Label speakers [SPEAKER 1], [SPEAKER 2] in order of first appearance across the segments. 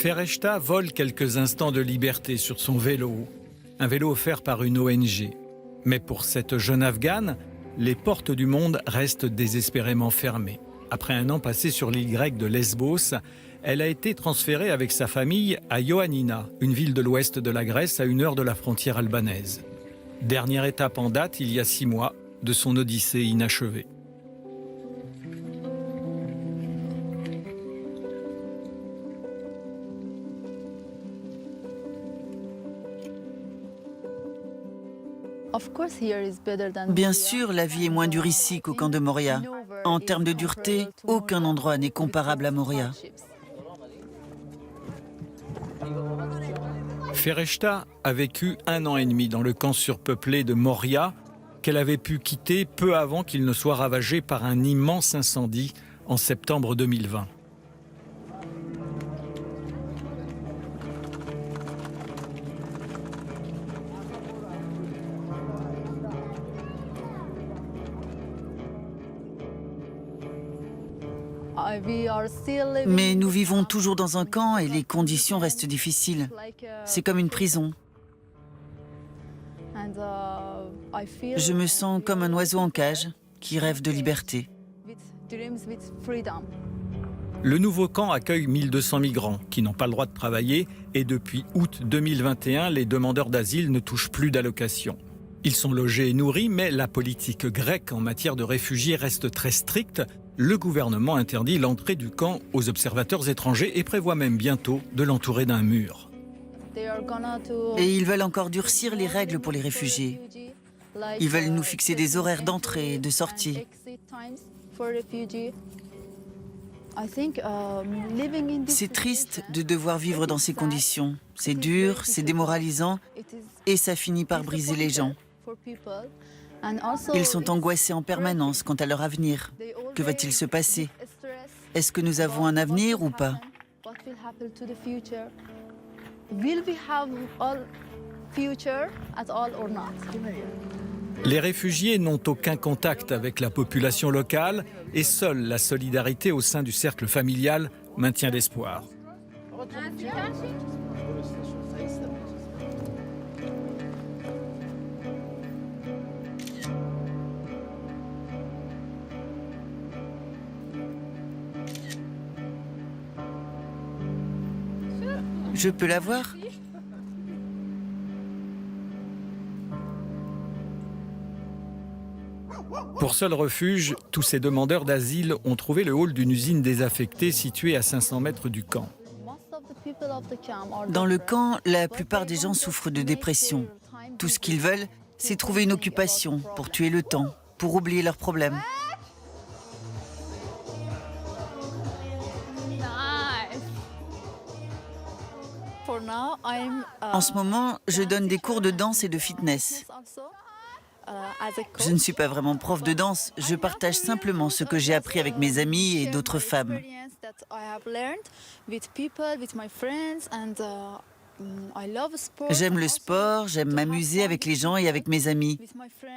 [SPEAKER 1] Fereshta vole quelques instants de liberté sur son vélo, un vélo offert par une ONG. Mais pour cette jeune Afghane, les portes du monde restent désespérément fermées. Après un an passé sur l'île grecque de Lesbos, elle a été transférée avec sa famille à Ioannina, une ville de l'ouest de la Grèce à 1 heure de la frontière albanaise. Dernière étape en date, il y a 6 mois, de son odyssée inachevée.
[SPEAKER 2] Bien sûr, la vie est moins dure ici qu'au camp de Moria. En termes de dureté, aucun endroit n'est comparable à Moria.
[SPEAKER 1] Fereshta a vécu 1 an et demi dans le camp surpeuplé de Moria, qu'elle avait pu quitter peu avant qu'il ne soit ravagé par un immense incendie en septembre 2020.
[SPEAKER 2] Mais nous vivons toujours dans un camp et les conditions restent difficiles. C'est comme une prison. Je me sens comme un oiseau en cage qui rêve de liberté.
[SPEAKER 1] Le nouveau camp accueille 1200 migrants qui n'ont pas le droit de travailler et depuis août 2021, les demandeurs d'asile ne touchent plus d'allocations. Ils sont logés et nourris, mais la politique grecque en matière de réfugiés reste très stricte. Le gouvernement interdit l'entrée du camp aux observateurs étrangers et prévoit même bientôt de l'entourer d'un mur.
[SPEAKER 2] Et ils veulent encore durcir les règles pour les réfugiés. Ils veulent nous fixer des horaires d'entrée et de sortie. C'est triste de devoir vivre dans ces conditions. C'est dur, c'est démoralisant et ça finit par briser les gens. Ils sont angoissés en permanence quant à leur avenir. Que va-t-il se passer? Est-ce que nous avons un avenir ou pas?
[SPEAKER 1] Les réfugiés n'ont aucun contact avec la population locale et seule la solidarité au sein du cercle familial maintient l'espoir.
[SPEAKER 2] Je peux la voir?
[SPEAKER 1] Pour seul refuge, tous ces demandeurs d'asile ont trouvé le hall d'une usine désaffectée située à 500 mètres du camp.
[SPEAKER 2] Dans le camp, la plupart des gens souffrent de dépression. Tout ce qu'ils veulent, c'est trouver une occupation pour tuer le temps, pour oublier leurs problèmes. En ce moment, je donne des cours de danse et de fitness. Je ne suis pas vraiment prof de danse, je partage simplement ce que j'ai appris avec mes amis et d'autres femmes. J'aime le sport, j'aime m'amuser avec les gens et avec mes amis.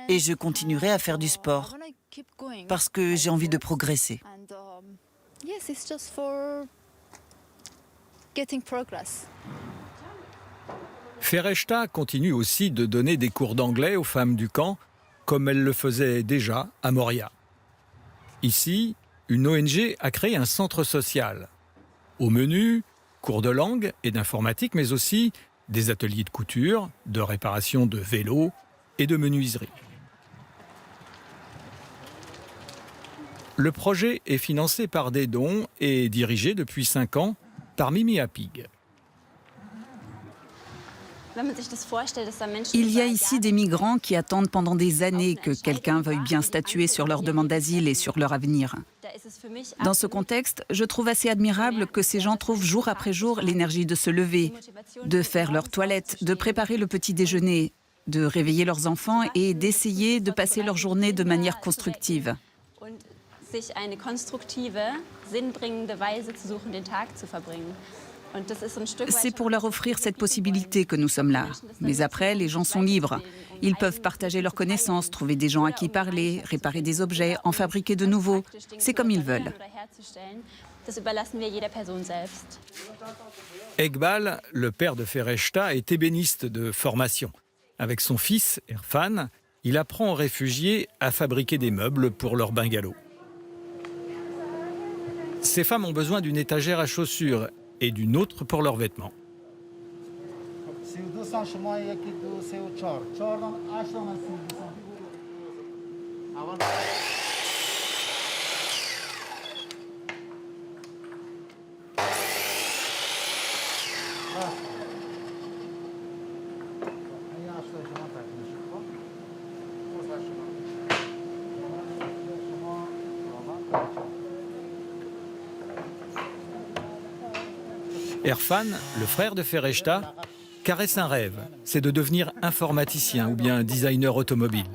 [SPEAKER 2] Et je continuerai à faire du sport, parce que j'ai envie de progresser.
[SPEAKER 1] Fereshta continue aussi de donner des cours d'anglais aux femmes du camp, comme elle le faisait déjà à Moria. Ici, une ONG a créé un centre social. Au menu, cours de langue et d'informatique, mais aussi des ateliers de couture, de réparation de vélos et de menuiserie. Le projet est financé par des dons et dirigé depuis 5 ans par Mimi Apig.
[SPEAKER 3] Il y a ici des migrants qui attendent pendant des années que quelqu'un veuille bien statuer sur leur demande d'asile et sur leur avenir. Dans ce contexte, je trouve assez admirable que ces gens trouvent jour après jour l'énergie de se lever, de faire leur toilette, de préparer le petit déjeuner, de réveiller leurs enfants et d'essayer de passer leur journée de manière constructive. C'est pour leur offrir cette possibilité que nous sommes là. Mais après, les gens sont libres. Ils peuvent partager leurs connaissances, trouver des gens à qui parler, réparer des objets, en fabriquer de nouveaux. C'est comme ils veulent.
[SPEAKER 1] Ekbal, le père de Fereshta, est ébéniste de formation. Avec son fils, Erfan, il apprend aux réfugiés à fabriquer des meubles pour leur bungalow. Ces femmes ont besoin d'une étagère à chaussures et d'une autre pour leurs vêtements. Erfan, le frère de Fereshta, caresse un rêve, c'est de devenir informaticien ou bien designer automobile.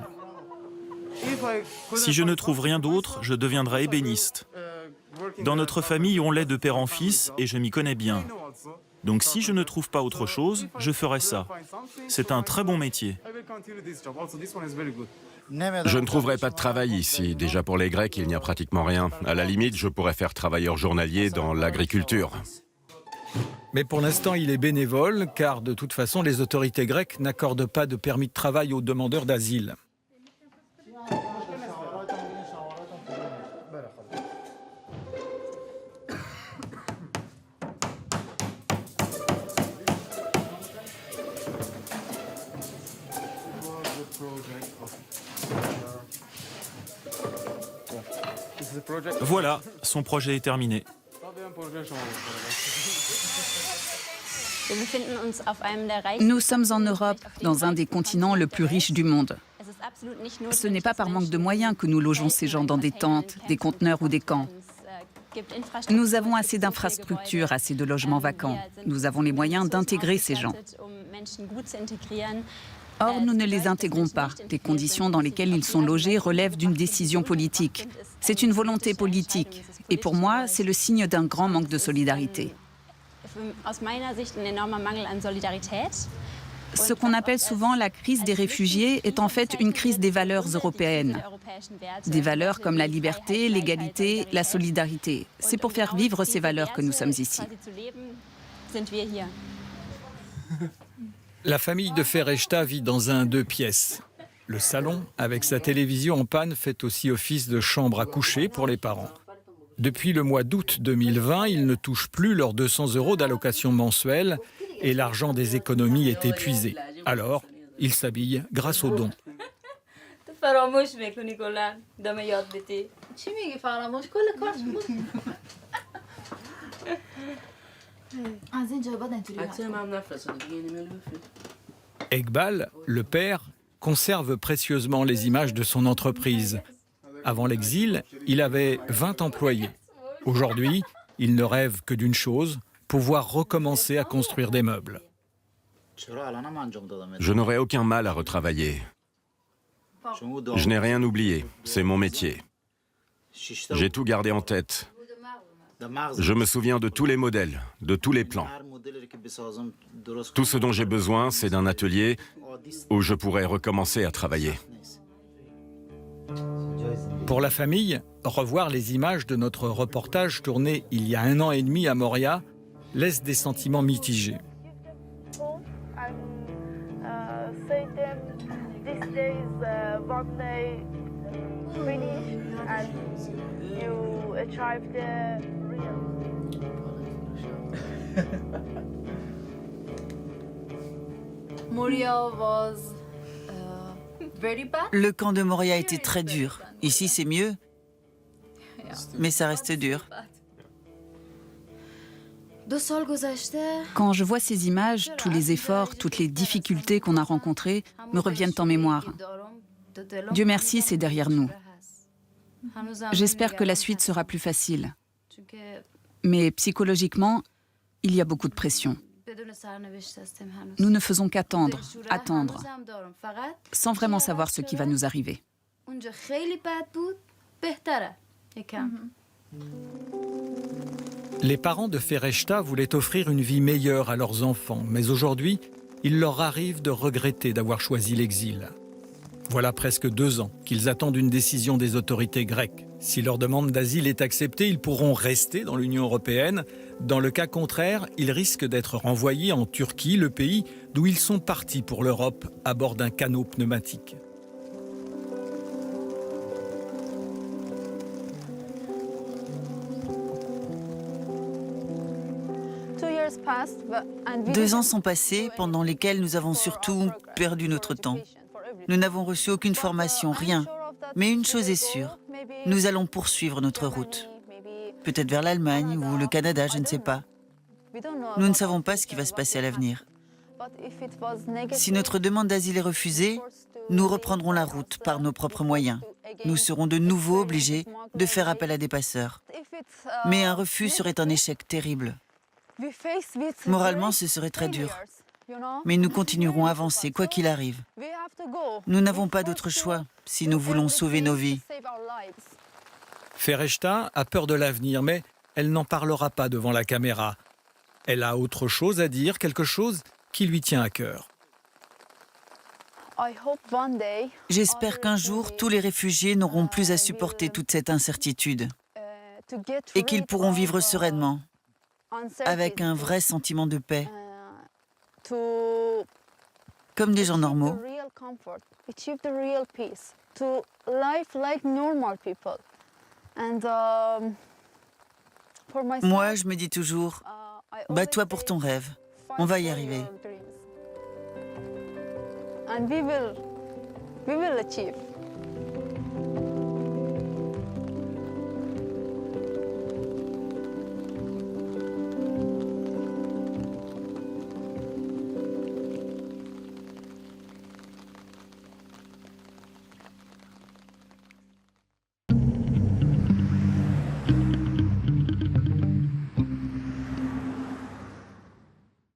[SPEAKER 4] Si je ne trouve rien d'autre, je deviendrai ébéniste. Dans notre famille, on l'est de père en fils et je m'y connais bien. Donc si je ne trouve pas autre chose, je ferai ça. C'est un très bon métier.
[SPEAKER 5] Je ne trouverai pas de travail ici. Déjà pour les Grecs, il n'y a pratiquement rien. À la limite, je pourrais faire travailleur journalier dans l'agriculture.
[SPEAKER 1] Mais pour l'instant, il est bénévole, car de toute façon, les autorités grecques n'accordent pas de permis de travail aux demandeurs d'asile.
[SPEAKER 4] Voilà, son projet est terminé.
[SPEAKER 3] Nous sommes en Europe, dans un des continents le plus riche du monde. Ce n'est pas par manque de moyens que nous logeons ces gens dans des tentes, des conteneurs ou des camps. Nous avons assez d'infrastructures, assez de logements vacants. Nous avons les moyens d'intégrer ces gens. Or, nous ne les intégrons pas. Les conditions dans lesquelles ils sont logés relèvent d'une décision politique. C'est une volonté politique. Et pour moi, c'est le signe d'un grand manque de solidarité. Ce qu'on appelle souvent la crise des réfugiés est en fait une crise des valeurs européennes. Des valeurs comme la liberté, l'égalité, la solidarité. C'est pour faire vivre ces valeurs que nous sommes ici.
[SPEAKER 1] La famille de Fereshta vit dans un 2 pièces. Le salon, avec sa télévision en panne, fait aussi office de chambre à coucher pour les parents. Depuis le mois d'août 2020, ils ne touchent plus leurs 200 € d'allocation mensuelle et l'argent des économies est épuisé. Alors, ils s'habillent grâce aux dons. Ekbal, le père, conserve précieusement les images de son entreprise. Avant l'exil, il avait 20 employés. Aujourd'hui, il ne rêve que d'une chose, pouvoir recommencer à construire des meubles.
[SPEAKER 5] Je n'aurai aucun mal à retravailler. Je n'ai rien oublié, c'est mon métier. J'ai tout gardé en tête. Je me souviens de tous les modèles, de tous les plans. Tout ce dont j'ai besoin, c'est d'un atelier où je pourrais recommencer à travailler.
[SPEAKER 1] Pour la famille, revoir les images de notre reportage tourné il y a 1 an et demi à Moria laisse des sentiments mitigés.
[SPEAKER 2] Le camp de Moria était très dur. Ici, c'est mieux, mais ça reste dur.
[SPEAKER 3] Quand je vois ces images, tous les efforts, toutes les difficultés qu'on a rencontrées me reviennent en mémoire. Dieu merci, c'est derrière nous. J'espère que la suite sera plus facile. Mais psychologiquement, il y a beaucoup de pression. Nous ne faisons qu'attendre, attendre, sans vraiment savoir ce qui va nous arriver.
[SPEAKER 1] Les parents de Fereshta voulaient offrir une vie meilleure à leurs enfants, mais aujourd'hui, il leur arrive de regretter d'avoir choisi l'exil. Voilà presque 2 ans qu'ils attendent une décision des autorités grecques. Si leur demande d'asile est acceptée, ils pourront rester dans l'Union européenne, Dans le cas contraire, ils risquent d'être renvoyés en Turquie, le pays d'où ils sont partis pour l'Europe à bord d'un canot pneumatique.
[SPEAKER 2] Deux ans sont passés, pendant lesquels nous avons surtout perdu notre temps. Nous n'avons reçu aucune formation, rien. Mais une chose est sûre, nous allons poursuivre notre route. Peut-être vers l'Allemagne ou le Canada, je ne sais pas. Nous ne savons pas ce qui va se passer à l'avenir. Si notre demande d'asile est refusée, nous reprendrons la route par nos propres moyens. Nous serons de nouveau obligés de faire appel à des passeurs. Mais un refus serait un échec terrible. Moralement, ce serait très dur. Mais nous continuerons à avancer, quoi qu'il arrive. Nous n'avons pas d'autre choix si nous voulons sauver nos vies.
[SPEAKER 1] Fereshta a peur de l'avenir, mais elle n'en parlera pas devant la caméra. Elle a autre chose à dire, quelque chose qui lui tient à cœur.
[SPEAKER 2] J'espère qu'un jour, tous les réfugiés n'auront plus à supporter toute cette incertitude et qu'ils pourront vivre sereinement, avec un vrai sentiment de paix, comme des gens normaux. Moi, je me dis toujours, bats-toi pour ton rêve, on va y arriver.
[SPEAKER 6] And we will achieve.